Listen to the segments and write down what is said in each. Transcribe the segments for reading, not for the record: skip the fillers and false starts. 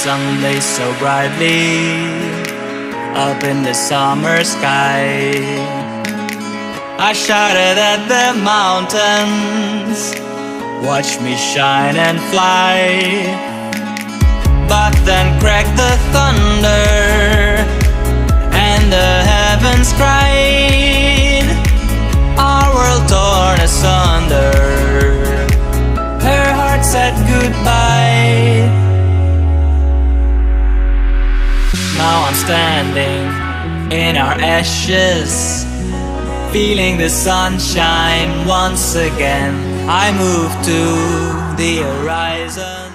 sun blazed so brightly up in the summer sky. I shouted at the mountains, watch me shine and fly. But then cracked the thunder and the heavens cried. Our world torn asunder, her heart said goodbye. Now I'm standing in our ashes, feeling the sunshine once again. I move to the horizon.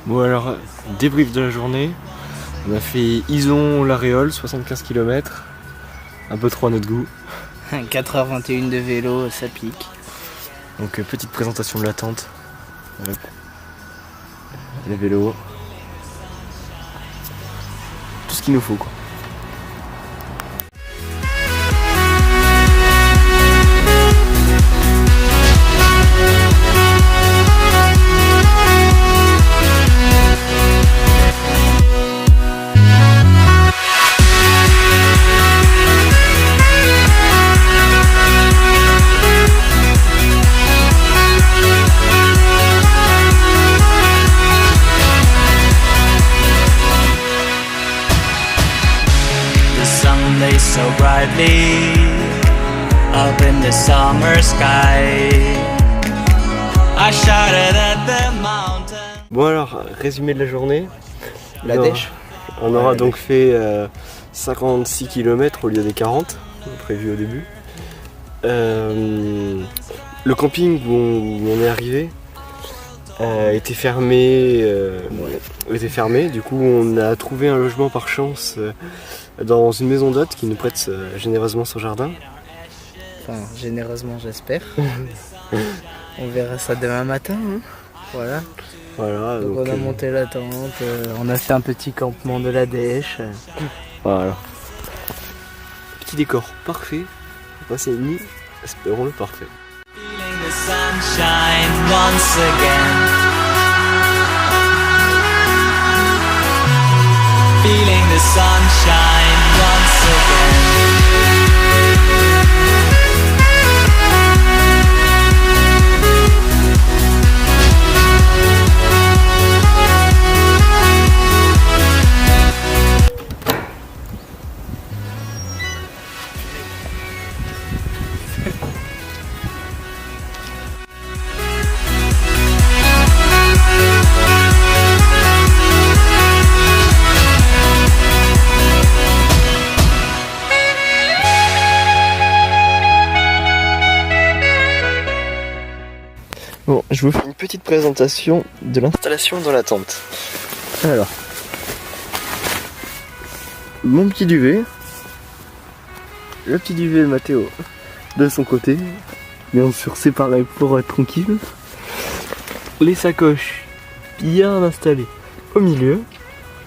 Bon alors, débrief de la journée. On a fait Ison-La Réole, 75 km. Un peu trop à notre goût. 4h21 de vélo, ça pique. Donc petite présentation de la tente. Hop. Les vélos. Tout ce qu'il nous faut quoi. So brightly up in the summer sky. I shouted at the mountain. Bon alors, résumé de la journée. La dèche. On aura donc fait 56 km au lieu des 40 prévus au début. Le camping où on est arrivé était fermé. Du coup, on a trouvé un logement par chance dans une maison d'hôte qui nous prête généreusement son jardin. Enfin, généreusement, j'espère. On verra ça demain matin. Hein. Voilà. Donc on a monté la tente, on a fait un petit campement de la dèche. Voilà. Petit décor parfait. Passer une nuit, espérons-le parfait. Feeling the sunshine once again. Feeling the sunshine once again. Bon, je vous fais une petite présentation de l'installation dans la tente. Alors, mon petit duvet, le petit duvet de Mathéo de son côté, bien sûr séparé pour être tranquille. Les sacoches bien installées au milieu,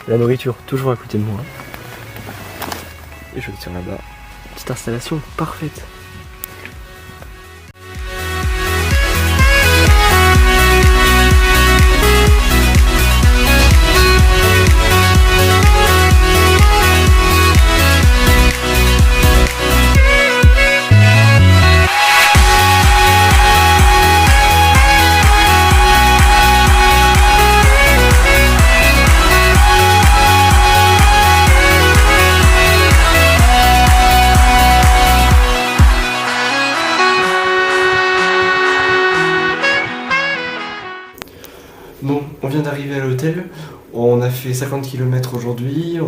la nourriture toujours à côté de moi. Et je le tire là-bas. Petite installation parfaite. Bon, on vient d'arriver à l'hôtel, on a fait 50 km aujourd'hui,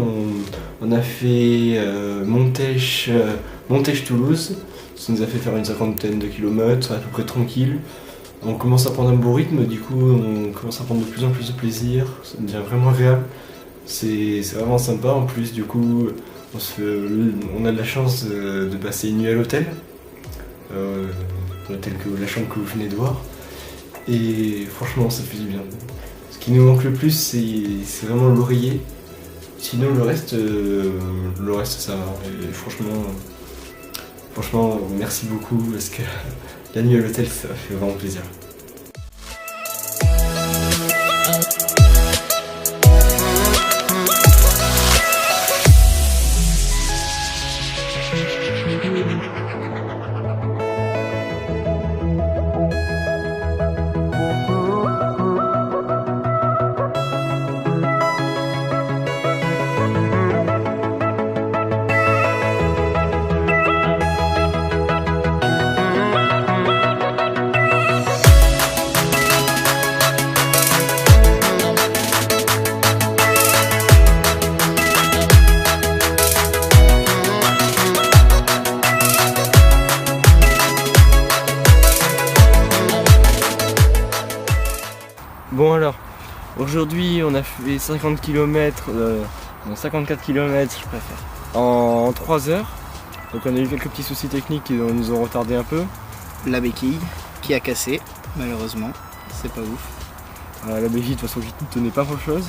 on a fait Montèche-Toulouse, ça nous a fait faire une cinquantaine de kilomètres, à peu près tranquille. On commence à prendre un beau rythme, du coup on commence à prendre de plus en plus de plaisir, ça devient vraiment agréable, c'est vraiment sympa en plus, du coup on a de la chance de passer une nuit à l'hôtel, la chambre que vous venez de voir. Et franchement ça fait du bien. Ce qui nous manque le plus c'est vraiment l'oreiller. Sinon le reste ça va. Et franchement merci beaucoup parce que la nuit à l'hôtel ça fait vraiment plaisir. Bon alors, aujourd'hui on a fait 50 km, 54 km je préfère, en 3 heures. Donc on a eu quelques petits soucis techniques qui nous ont retardé un peu. La béquille qui a cassé, malheureusement, c'est pas ouf. La béquille de toute façon qui ne tenait pas grand chose.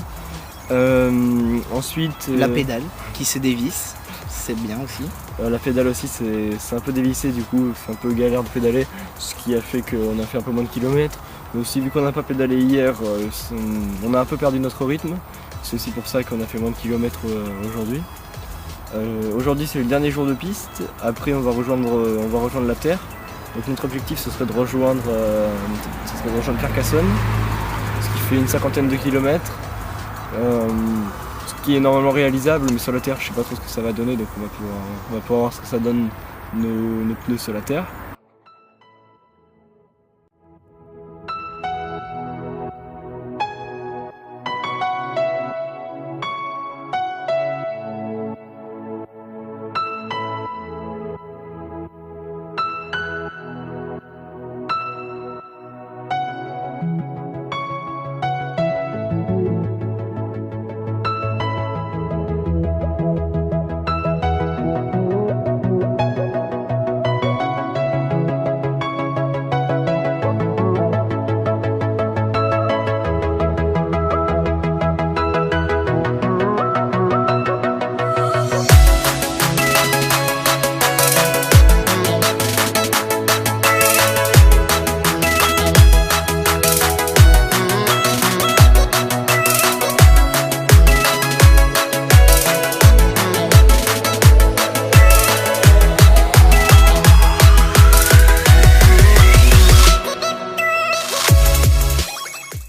Ensuite... La pédale qui se dévisse, c'est bien aussi. La pédale aussi c'est un peu dévissé, du coup c'est un peu galère de pédaler, ce qui a fait qu'on a fait un peu moins de kilomètres. Mais aussi vu qu'on n'a pas pédalé hier, on a un peu perdu notre rythme. C'est aussi pour ça qu'on a fait moins de kilomètres aujourd'hui. Aujourd'hui c'est le dernier jour de piste, après on va rejoindre la terre. Donc notre objectif ce serait de rejoindre Carcassonne, ce qui fait une 50aine de kilomètres. Ce qui est normalement réalisable, mais sur la terre je sais pas trop ce que ça va donner, donc on va pouvoir voir ce que ça donne nos pneus sur la terre.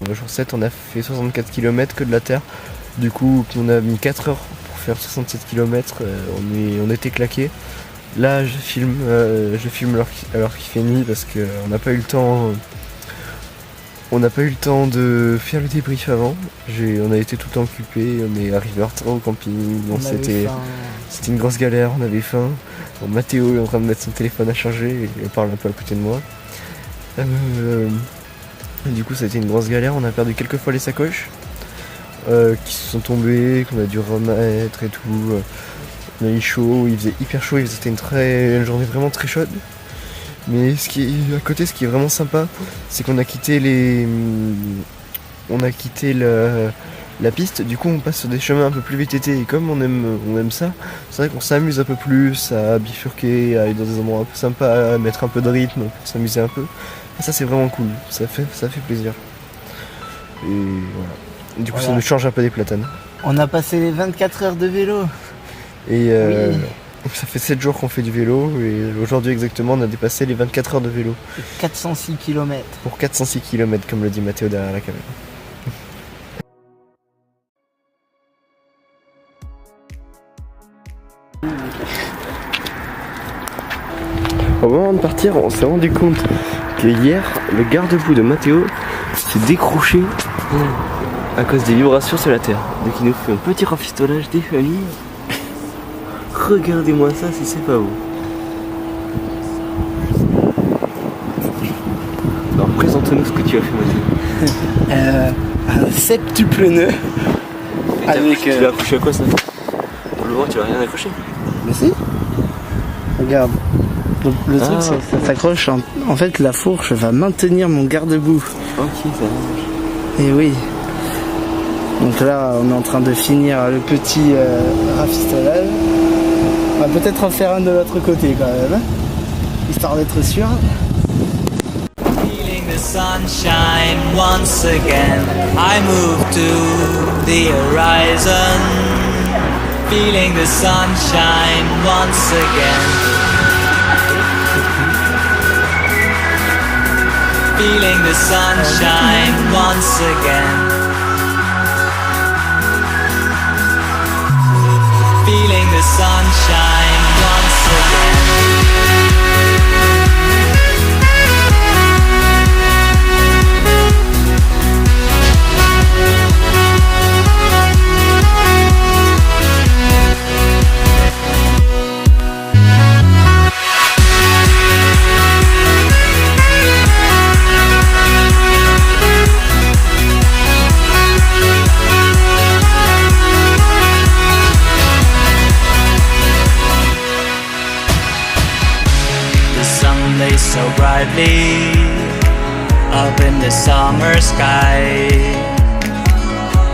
Le jour 7 on a fait 64 km que de la terre, du coup on a mis 4 heures pour faire 67 km, on était claqués. Là je filme alors qu'il fait nuit parce qu'on n'a pas eu le temps. On n'a pas eu le temps de faire le débrief avant. On a été tout le temps occupé, on est arrivé en retard au camping, c'était une grosse galère, on avait faim. Bon, Mathéo est en train de mettre son téléphone à charger et il parle un peu à côté de moi. Du coup ça a été une grosse galère, on a perdu quelques fois les sacoches qui se sont tombées, qu'on a dû remettre et tout. On a eu chaud, il faisait hyper chaud, c'était une journée vraiment très chaude. Mais ce qui est vraiment sympa, c'est qu'on a quitté la piste, du coup on passe sur des chemins un peu plus VTT et comme on aime ça, c'est vrai qu'on s'amuse un peu plus à bifurquer, à aller dans des endroits un peu sympas, à mettre un peu de rythme pour s'amuser un peu. Et ça c'est vraiment cool, ça fait plaisir. Et voilà. Du coup ça nous change un peu des platanes. On a passé les 24 heures de vélo. Et ça fait 7 jours qu'on fait du vélo et aujourd'hui exactement on a dépassé les 24 heures de vélo. 406 km. Pour 406 km comme le dit Mathéo derrière la caméra. Au moment de partir, on s'est rendu compte que hier, le garde-boue de Mathéo s'est décroché à cause des vibrations sur la terre. Donc il nous fait un petit rafistolage des familles. Regardez-moi ça si c'est pas beau. Alors présente-nous ce que tu as fait Mathéo. Un septuple nœud. Tu l'as accroché à quoi ça? Pour le moment tu l'as rien accroché. Mais si. Regarde. Donc le truc c'est que ça s'accroche. En fait la fourche va maintenir mon garde-boue. Ok, ça marche. Et oui. Donc là on est en train de finir le petit rafistolage. On va peut-être en faire un de l'autre côté quand même, histoire d'être sûr. Feeling the sunshine once again, I move to the horizon. Feeling the sunshine once again. Feeling the sunshine once again. Feeling the sunshine once again. hardly up in the summer sky.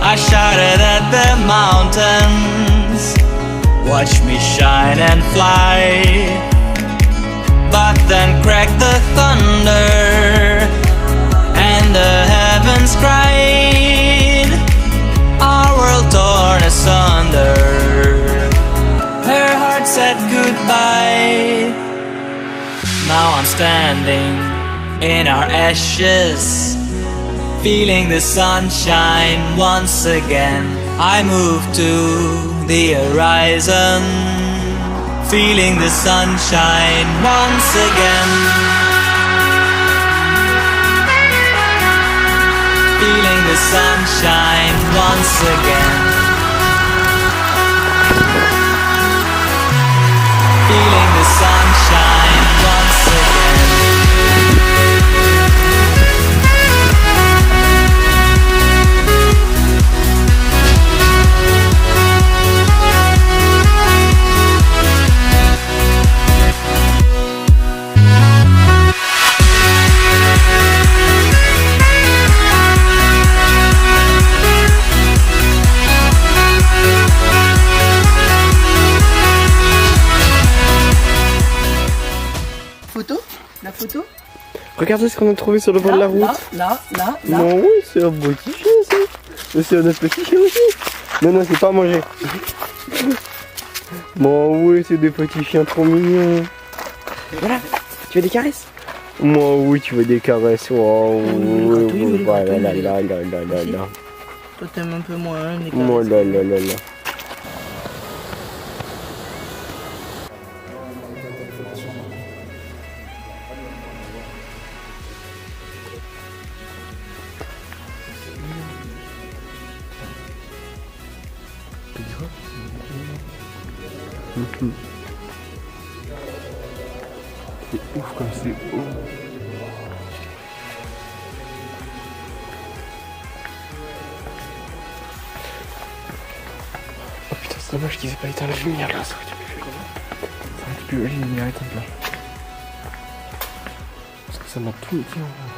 I shouted at the mountains, watch me shine and fly. But then cracked the thunder and the heavens cried, our world torn asunder. Her heart said goodbye. Now I'm standing in our ashes, feeling the sunshine once again. I move to the horizon, feeling the sunshine once again. Feeling the sunshine once again. Feeling the sunshine once again. La photo. Regardez ce qu'on a trouvé sur le bord de la route. Là. Non, oui, c'est un petit chien ça. Mais c'est un autre petit chien aussi. Non, c'est pas à manger. Bon, oui, c'est des petits chiens trop mignons. Voilà, tu veux des caresses? Moi, oui, tu veux des caresses. Oh, oui, voilà, là. Toi, t'aimes un peu moins les caresses. Moi, là. C'est ouf comme c'est haut. Oh putain, c'est dommage qu'ils aient pas éteint la lumière là, ça aurait été plus joli. Ça aurait été plus joli, la lumière éteinte là. Parce que ça m'a tout été en vrai.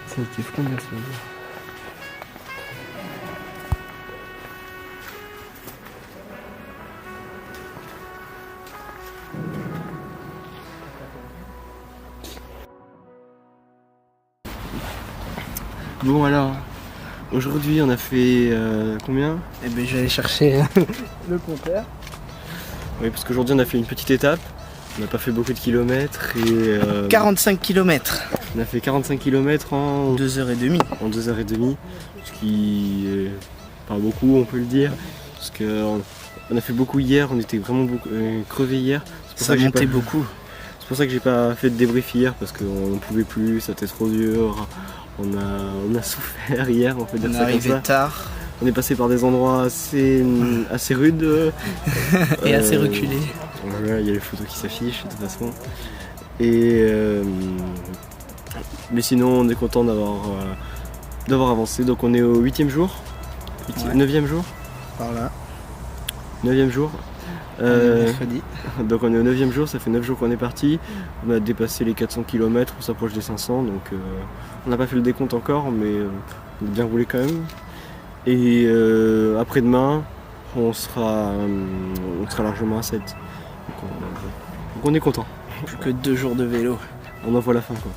Ça a été combien ça veut dire. Bon alors, aujourd'hui on a fait combien? Eh ben j'allais chercher le compteur. Oui, parce qu'aujourd'hui on a fait une petite étape, on n'a pas fait beaucoup de kilomètres et... 45 km. On a fait 45 km en 2h30. En 2h30, ce qui est pas beaucoup on peut le dire, parce qu'on a fait beaucoup hier, on était vraiment crevés hier. Ça montait beaucoup. C'est pour ça que j'ai pas fait de débrief hier, parce qu'on ne pouvait plus, ça était trop dur. On a souffert hier, on peut dire ça comme ça. On est arrivé tard. On est passé par des endroits assez rudes. Et assez reculés. Voilà, il y a les photos qui s'affichent de toute façon. Et mais sinon on est content d'avoir avancé. Donc on est au 8e jour. 9e jour. Par là. 9e jour. Mercredi. Donc on est au 9e jour, ça fait 9 jours qu'on est parti. On a dépassé les 400 km, on s'approche des 500, donc on n'a pas fait le décompte encore, mais on a bien roulé quand même. Et après-demain, on sera largement à 7. Donc on est content. Plus que 2 jours de vélo. On en voit la fin quoi.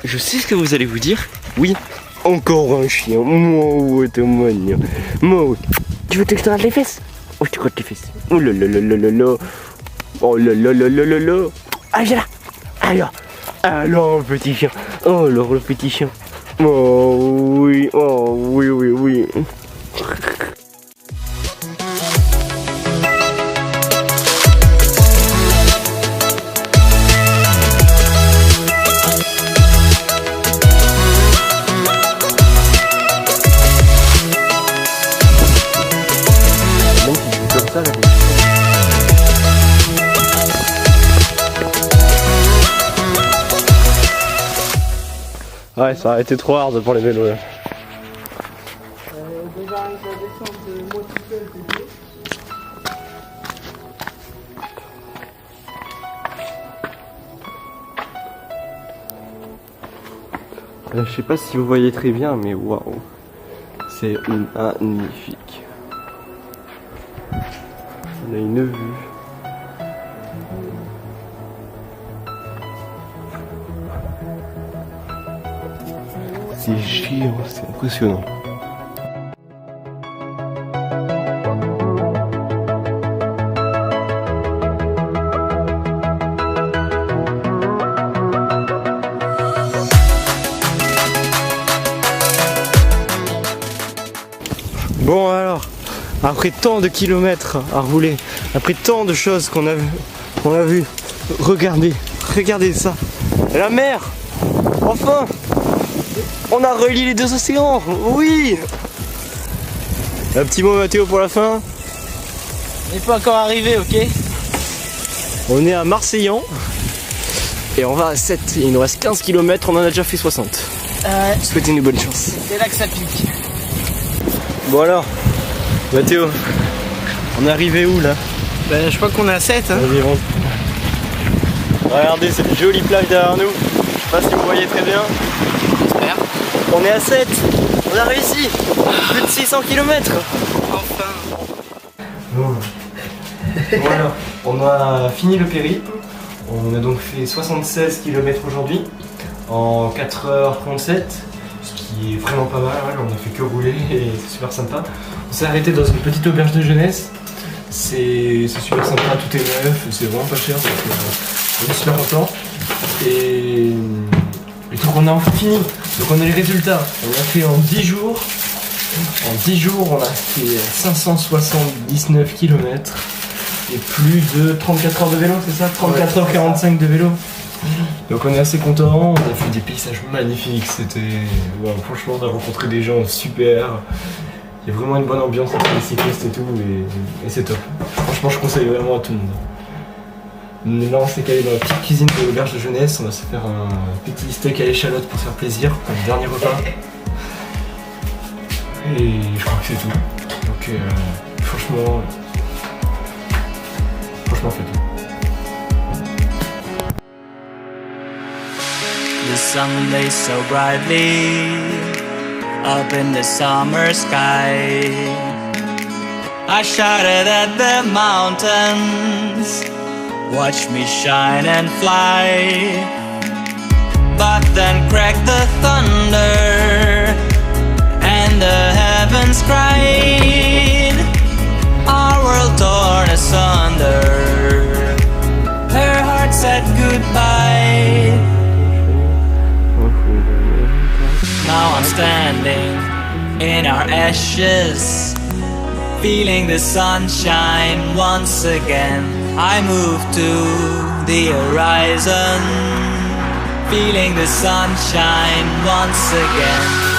Je sais ce que vous allez vous dire. Oui, encore un chien. Moi, ouais, t'es mignon. Moi, ouais. Tu veux que je te gratte les fesses? Oh, je te gratte les fesses. Oh là là là là là là. Oh là là là là là là. Ah, viens là. Alors, le petit chien. Oh, alors, le petit chien. Oh, oui. Oh, oui, oui, oui. Ouais, ça a été trop hard pour les vélos là. Déjà avec la descente de moi tout seul, c'est tout. Je sais pas si vous voyez très bien, mais waouh, c'est magnifique. On a une vue. C'est géant, c'est impressionnant. Bon alors, après tant de kilomètres à rouler, après tant de choses qu'on a vu, regardez ça, la mer, enfin, on a relié les deux océans, oui. Un petit mot Mathéo pour la fin. On n'est pas encore arrivé, ok? On est à Marseillan et on va à 7, il nous reste 15 km, on en a déjà fait 60. Souhaitez une bonne chance. C'est là que ça pique. Bon alors, Mathéo, on est arrivé où là? Ben, je crois qu'on est à 7. Hein. Regardez cette jolie plage derrière nous. Je sais pas si vous voyez très bien. J'espère. On est à 7. On a réussi. Plus de 600 km. Enfin. Bon. Voilà, on a fini le périple. On a donc fait 76 km aujourd'hui en 4h37. Ce qui est vraiment pas mal, on a fait que rouler et c'est super sympa. On s'est arrêté dans une petite auberge de jeunesse. C'est super sympa, tout est neuf, c'est vraiment pas cher, donc on est super content. Et donc on a enfin fini, donc on a les résultats. On a fait en 10 jours, on a fait 579 km et plus de 34 heures de vélo, c'est ça? 34h45 de vélo. Donc on est assez content, on a fait des paysages magnifiques, c'était... Wow, franchement on a rencontré des gens super, il y a vraiment une bonne ambiance entre les cyclistes et tout, et c'est top. Franchement je conseille vraiment à tout le monde. Là on s'est calé dans la petite cuisine de l'auberge de jeunesse, on va se faire un petit steak à l'échalote pour se faire plaisir, pour le dernier repas. Et je crois que c'est tout. Donc franchement c'est tout. The sun lays so brightly up in the summer sky. I shouted at the mountains, watch me shine and fly. But then cracked the thunder and the heavens cried. Our world torn asunder. Her heart said goodbye. Now I'm standing in our ashes, feeling the sunshine once again. I move to the horizon, feeling the sunshine once again.